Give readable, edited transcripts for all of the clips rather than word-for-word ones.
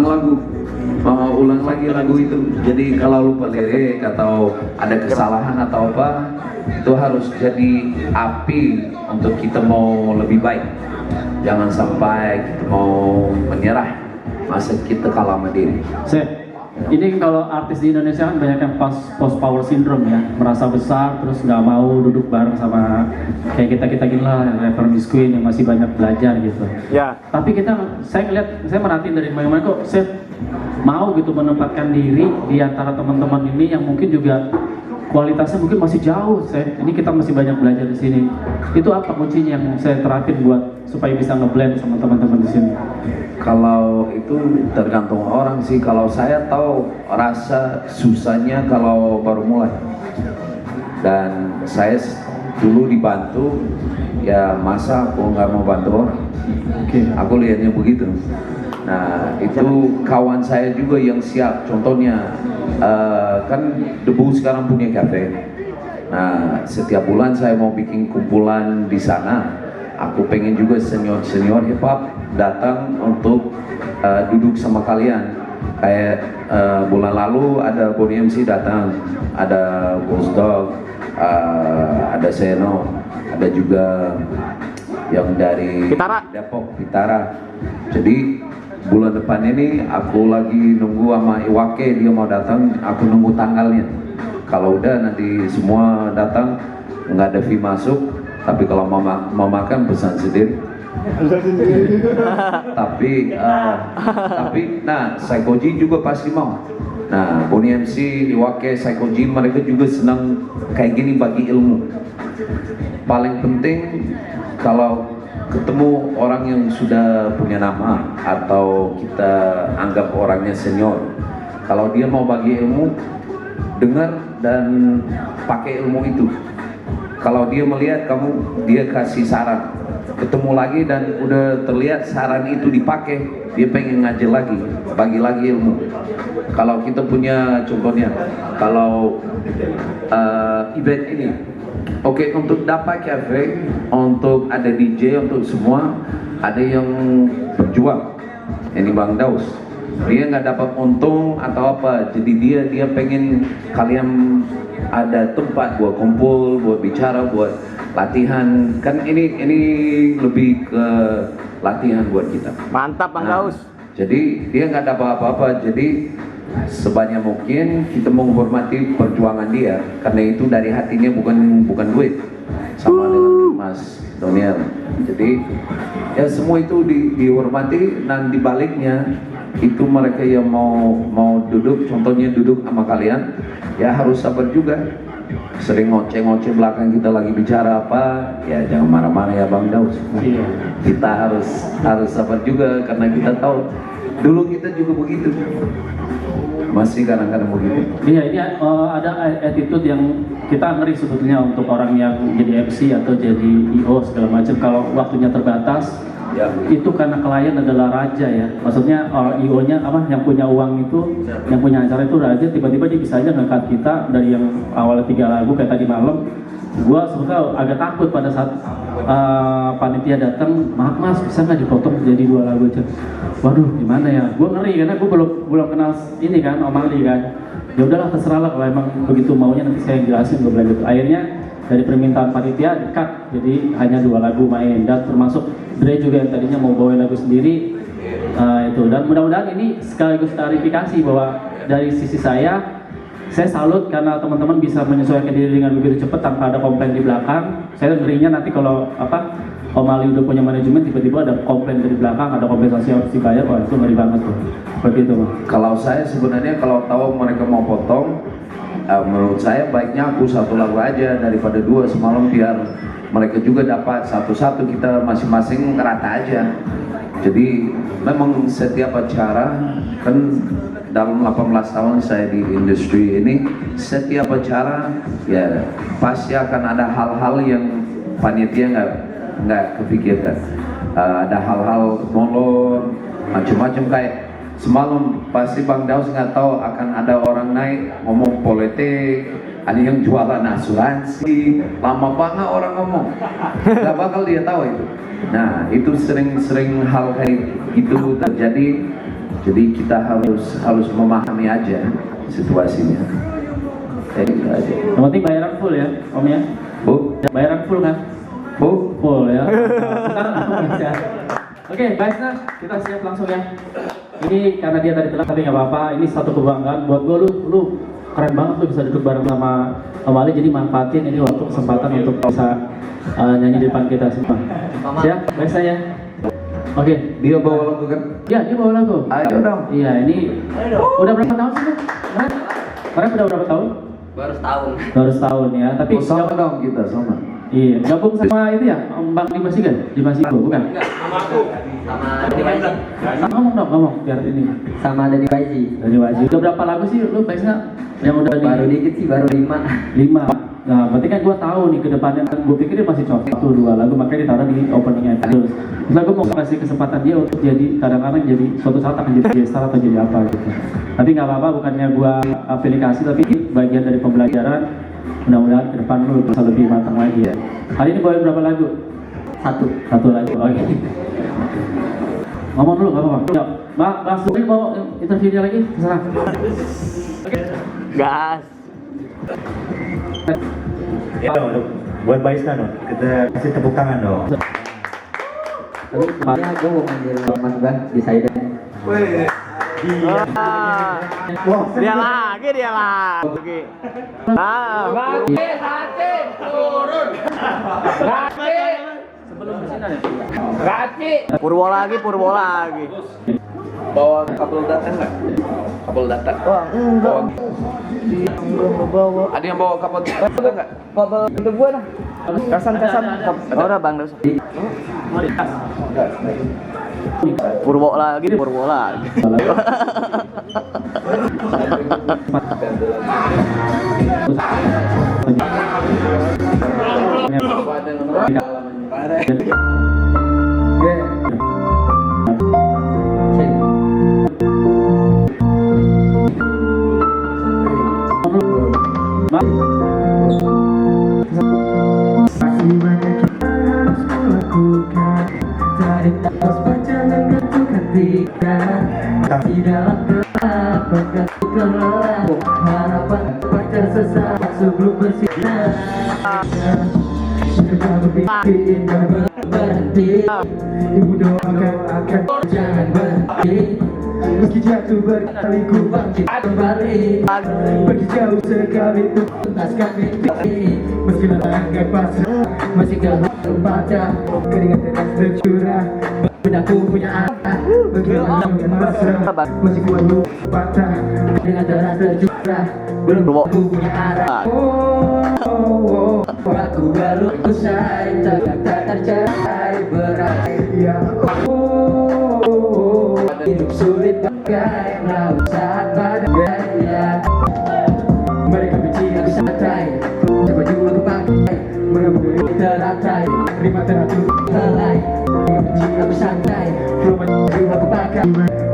lagu, ulang lagi lagu itu. Jadi kalau lupa lirik atau ada kesalahan atau apa, itu harus jadi api untuk kita mau lebih baik. Jangan sampai kita mau menyerah, masa kita kalah sama diri. Ini kalau artis di Indonesia kan banyak yang post power syndrome ya, merasa besar terus nggak mau duduk bareng sama kayak kita gini lah, rapper miskin yang masih banyak belajar gitu. Ya. Tapi saya merhatiin dari mana kok saya mau gitu menempatkan diri di antara teman-teman ini yang mungkin juga kualitasnya mungkin masih jauh. Ini kita masih banyak belajar di sini. Itu apa kuncinya yang saya terapin buat supaya bisa ngeblend sama teman-teman di sini? Kalau itu tergantung orang sih. Kalau saya tahu rasa susahnya kalau baru mulai. Dan saya dulu dibantu, ya masa aku nggak mau bantu orang. Aku lihatnya begitu. Nah itu kawan saya juga yang siap. Contohnya kan Debu sekarang punya kafe. Nah setiap bulan saya mau bikin kumpulan di sana. Aku pengen juga senior hip hop datang untuk duduk sama kalian. Kayak bulan lalu ada Bonnie MC datang, ada Bulldog, ada Seno, ada juga yang dari Depok, Pitara. Jadi bulan depan ini aku lagi nunggu sama Iwake, dia mau datang, aku nunggu tanggalnya. Kalau udah nanti semua datang, nggak ada fee masuk. Tapi kalau mau makan pesan sendiri. tapi nah Psychoji juga pasti mau. Nah Bonnie MC, Iwake, Psychoji mereka juga senang kayak gini bagi ilmu. Paling penting kalau ketemu orang yang sudah punya nama atau kita anggap orangnya senior, kalau dia mau bagi ilmu, dengar dan pakai ilmu itu. Kalau dia melihat kamu, dia kasih saran, ketemu lagi dan udah terlihat saran itu dipakai, dia pengen ngajar lagi, bagi lagi ilmu. Kalau kita punya contohnya, kalau event ini, oke, untuk dapat cafe, untuk ada DJ, untuk semua, ada yang berjuang. Ini Bang Daus, dia nggak dapat untung atau apa, jadi dia pengen kalian ada tempat buat kumpul, buat bicara, buat latihan. Kan ini lebih ke latihan buat kita. Mantap Bang Daus. Jadi dia nggak dapat apa-apa, jadi sebanyak mungkin kita menghormati perjuangan dia, karena itu dari hatinya, bukan duit. Sama dengan Mas Doniel. Jadi ya semua itu dihormati, dan dibaliknya itu mereka yang mau duduk, contohnya duduk sama kalian, ya harus sabar juga. Sering ngoceh-ngoceh belakang kita lagi bicara apa, ya jangan marah-marah ya Bang Daus. Kita harus sabar juga, karena kita tahu dulu kita juga begitu, masih kadang-kadang begitu. Iya, ini ada attitude yang kita ngeri sebetulnya untuk orang yang jadi MC atau jadi IO segala macam. Kalau waktunya terbatas, ya. Itu karena klien adalah raja ya. Maksudnya IO-nya apa, yang punya uang itu, yang punya acara itu raja. Tiba-tiba dia bisa aja ngangkat kita dari yang awalnya 3 lagu kayak tadi malam. Gua sebetulnya agak takut pada saat panitia datang, maaf mas bisa nggak dipotong jadi 2 lagu aja. Waduh gimana ya, gue ngeri karena gue belum kenal ini kan Om Ali kan. Ya udahlah terserah lah, kalau emang begitu maunya nanti saya yang jelasin, gue bilang gitu. Akhirnya dari permintaan panitia dekat, jadi hanya 2 lagu main, dan termasuk Dre juga yang tadinya mau bawain lagu sendiri. Itu, dan mudah-mudahan ini sekaligus klarifikasi bahwa dari sisi saya salut karena teman-teman bisa menyesuaikan diri dengan begitu cepat tanpa ada komplain di belakang. Saya ngerinya nanti kalau Om Ali udah punya manajemen, tiba-tiba ada komplain dari belakang, ada kompensasi yang harus dibayar, wah itu ngeri banget tuh. Seperti itu Bang. Kalau saya sebenarnya kalau tahu mereka mau potong, menurut saya baiknya aku 1 lagu aja daripada 2 semalam, biar mereka juga dapat satu-satu, kita masing-masing rata aja. Jadi memang setiap acara, kan dalam 18 tahun saya di industri ini, setiap acara ya pasti akan ada hal-hal yang panitia nggak kepikirkan. Ada hal-hal molor macam-macam, kayak semalam pasti Bang Daus nggak tahu akan ada orang naik ngomong politik, ada yang jualan asuransi, lama banget orang ngomong, nggak bakal dia tahu itu. Nah itu sering hal kayak gitu terjadi. Jadi kita harus memahami aja situasinya. Gitu aja. Yang penting bayaran full ya, Om ya. Bu, Bayaran full kan? Full ya. Ya. Oke, baik nah, kita siap langsung ya. Ini karena dia tadi telat tapi nggak apa-apa. Ini satu kebanggaan buat gue, lu keren banget tuh bisa duduk bareng sama Om Ali. Jadi manfaatin ini waktu kesempatan untuk bisa nyanyi di depan kita semua. Siap, baik saya. Oke. dia bawa lagu kan? Ya, dia bawa lagu. Ayo dong. Iya, ini udah berapa tahun sih? Keren udah berapa tahun? Baru setahun ya. Tapi Oh, sama dong kita sama. iya, gabung sama itu ya, Om Bang Dimas kan? Dimas Igo, bukan? Sama Dani Waji. Ngomong biar ini. Sama Dani Waji. Dari Waji. Udah berapa lagu sih lu Baisna yang udah Baru dikit sih, baru 5. 5. Nah, berarti kan gua tahu nih ke depannya kan gua pikir dia masih cocok 1-2 lagu makanya ditaruh di openingnya terus. Terus gua mau kasih kesempatan dia untuk jadi kadang-kadang jadi suatu saat akan jadi gestar atau jadi apa gitu. Tapi nggak apa-apa, bukannya gua aplikasi tapi bagian dari pembelajaran. Mudah-mudahan ke depan lu bisa lebih matang lagi ya. Hari ini bawain berapa lagu? Satu lagu. Oke. Ngomong dulu, nggak apa-apa. Ya, Mbak, langsung mau interviewnya lagi, terserah. Gas. Ya dong, buat Baisna dong, kita kasih tepuk tangan dong. Tapi kemarin gue mau manggil Mas Bang di Saiden. Dia lagi. Sebelum kesini ya? Purwo lagi. Bawa kabel data enggak? Kabel data. Enggak. Ada yang bawa kabel data enggak? Kabel untuk gua dah. Kasan. Ora Bang Dos. Mau dikas? Purwo lagi. Masih banyak yang harus kulakukan. Tarik nafas panjang dan gantung ketika di dalam gelap bergantung kelelap. Harapan pacar sesaat sebelum bersinar. Sudah berpikir dan berhenti. Ibu doakan akan jangan berhenti. Meski jatuh berkali ku bangkit kembali. Pergi jauh sekali untuk tuntaskan mimpi. Meski langkah pasrah, masih gelap terbaca. Keringat deras tercurah, benakku punya arah. Bagaimana dengan pasrah, masih kuat lu patah. Keringat deras tercurah, belum aku punya arah. Aku baru usai, tak tercapai berai. Ya hidup sulit bagai melaut saat badai ya. Mereka benci aku santai, baju aku pakai, mengambil teratai, terima teratur helai. Mereka benci aku santai, baju aku pakai,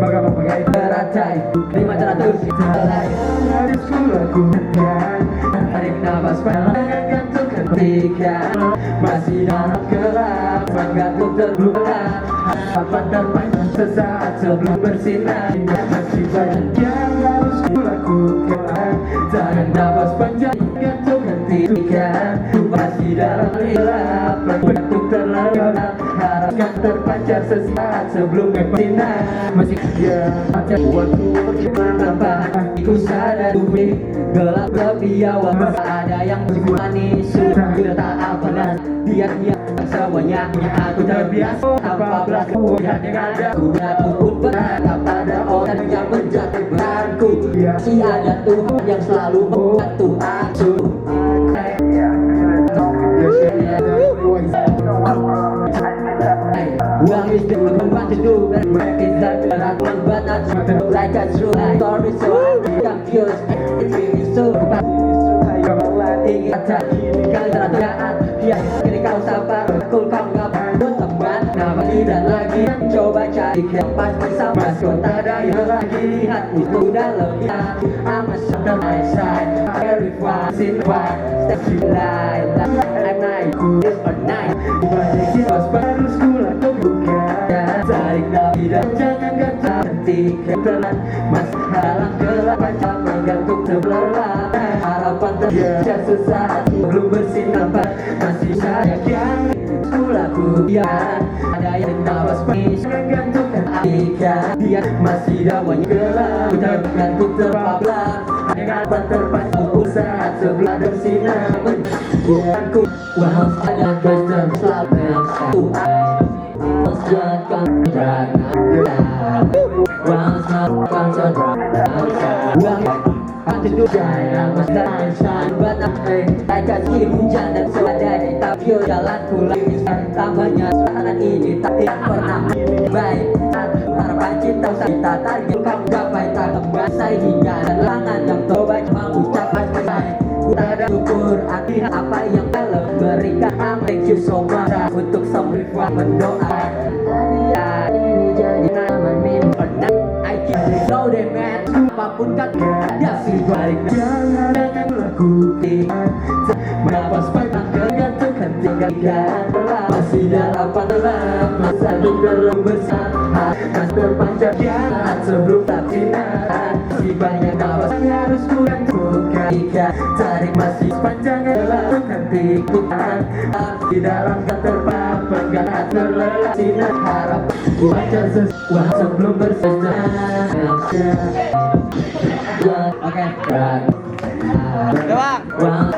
maka pakai teratai, terima teratur helai. Harus ku lakukan, tarik nafas panjang gantung ketika masih dalam gelap, gantung terbelah. Harapan terpanjang sesaat sebelum bersinar. Masih banyak yang harus kulakukan. Tarik nafas panjang gantung ketika masih dalam gelap, gantung terlelap. Harapan terpancar sesaat sebelum bersinar. Masih macam waktu berapa aku sadar bumi gelap lebih awal. Ada yang manis sudah tak apa dan dia semuanya aku terbiasa tanpa belas kemudian yang ada aku pun berharap pada orang yang menjadi beranku. Si ada Tuhan yang selalu membantu aku. Uang istri membantu do it's like that one but not true like a true story so I'm confused it's really so ingin kali terhadap dia kini kau sabar aku kau ngapain teman nama tidak lagi coba cari yang pas bersama kau tak ada yang lagi lihat itu dalam ya I'm a son of my side very fast in white step to line I'm night this or night banyak sih baru sekolah kau buka tarik nafas jangan gantung ketika masih halang gelap panjang menggantung terbelah harapan terjadi sesaat belum bersinar masih saya yang kulaku ya ada yang tawas menggantungkan ketika dia masih dawanya gelap tergantung terpapar dengan terpacu saat sebelah bersinar menjadiku wow ada besar selalu yang satu Masjidkan rana Wang semakan sedang Wang Antidote jaya Masjid shine Batang kasih hujan dan sewadai Tapi jalanku lagi tambahnya Tangan ini tak pernah baik Harapan cinta kita target Kau gapai tak kembasai hingga dan langan yang tobat mengucapkan baik tak ada syukur arti apa yang dalam berikan thank you so much untuk semua mendoa ya ini jadi nama mimpi I can't know them man apapun kan ada sih balik jangan lakukan menafas panjang tergantung tinggalkan masih dalam pandalam masa belum besar mas terpanjang jalan sebelum tak sinar masih banyak nafas yang harus kurang jika tarik masih panjang dalam nanti Tuhan di dalam tak terpapar gak terlelah sinar harap baca sesuatu sebelum bersejarah oke Coba. Wang